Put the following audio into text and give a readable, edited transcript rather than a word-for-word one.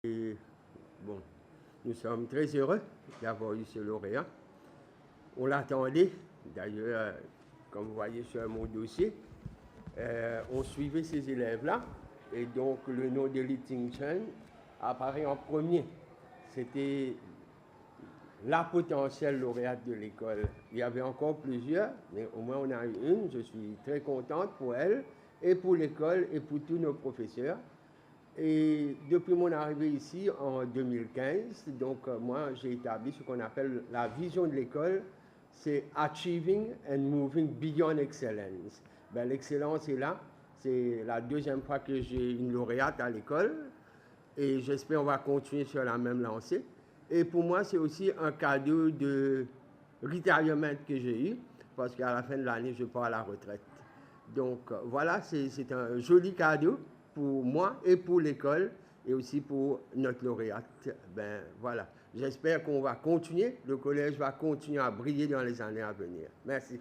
Et bon, nous sommes très heureux d'avoir eu ce lauréat. On l'attendait, d'ailleurs, comme vous voyez sur mon dossier, on suivait ces élèves-là, et donc le nom de Li Ting-Chen apparaît en premier. C'était la potentielle lauréate de l'école. Il y avait encore plusieurs, mais au moins on a eu une. Je suis très contente pour elle, et pour l'école, et pour tous nos professeurs. Et depuis mon arrivée ici en 2015, donc moi j'ai établi ce qu'on appelle la vision de l'école, c'est Achieving and Moving Beyond Excellence. Ben, l'excellence est là, c'est la deuxième fois que j'ai une lauréate à l'école et j'espère qu'on va continuer sur la même lancée. Et pour moi c'est aussi un cadeau de retirement que j'ai eu parce qu'à la fin de l'année je pars à la retraite. Donc voilà, c'est un joli cadeau pour moi et pour l'école et aussi pour notre lauréate. Ben voilà, j'espère qu'on va continuer, le collège va continuer à briller dans les années à venir. Merci.